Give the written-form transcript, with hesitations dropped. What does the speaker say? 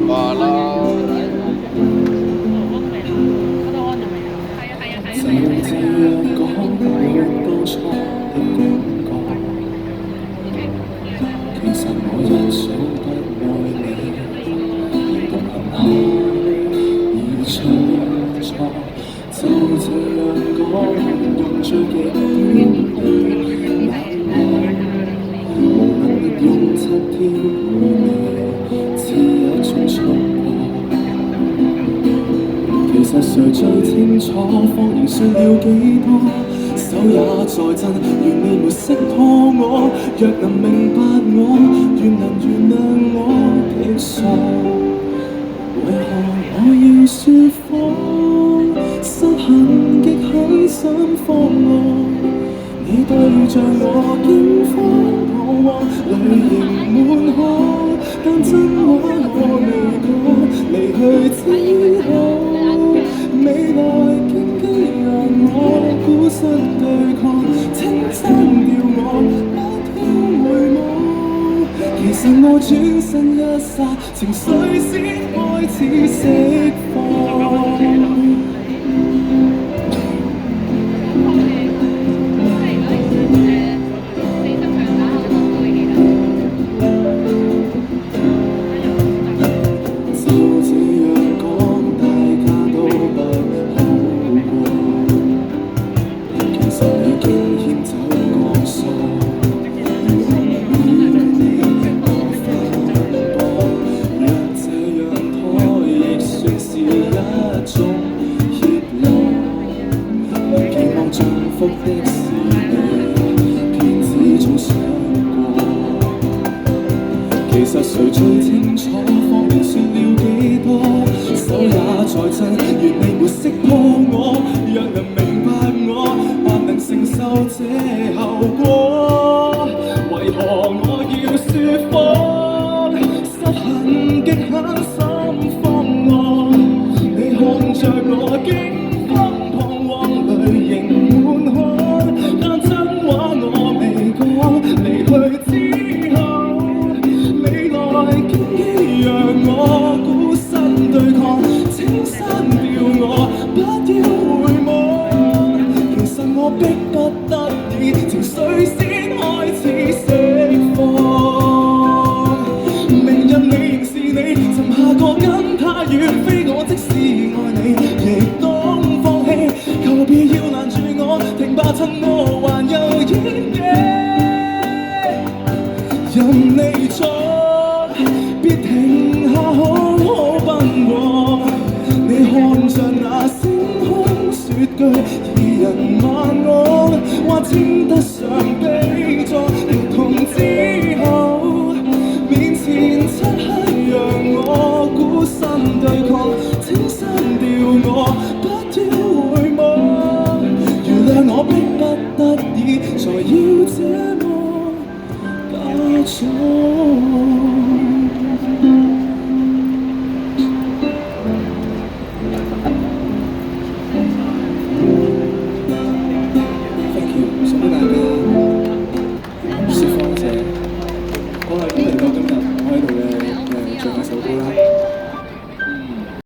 話啦，就這樣講我當初的感覺，其實我一早不愛你，獨行下已出錯，就這樣講，用最極端的冷漠，無能力用7天陪你，似一種束縛。其實誰最清楚，謊言說了幾多，手也在震，願你沒識破我。若能明白我，願能原諒我的傻。為何我要說謊？失衡極很想放我。你對着我驚慌彷徨，淚盈滿腔，但真話我未講。離去之後，未來荊棘讓我孤身對抗，請刪掉我，不要回望。其實我轉身一剎，情緒先開始釋放。其實誰最清楚，謊言說了幾多，手也在震，願你沒識破我。若能明白我，但能承受這後果。為何我要說謊？失衡極很心慌我，你看着我驚慌彷徨，淚盈滿腔，但真話我未講。離去之後，荊棘讓我孤身對抗，請刪掉我，不要回望。其實我迫不得已，情緒先開始釋放。明日你仍是你，沉下個跟他遠飛，我即使愛你，亦當放棄。求別要攔住我，停吧，趁我還有演技，任你錯。別停下，好好奔過。你看着那星空說句，二人晚安，話稱得上悲壯。疼痛之後，面前漆黑讓我孤身對抗，請刪掉我，不要回望。原諒我迫不得已，才要這麼假裝。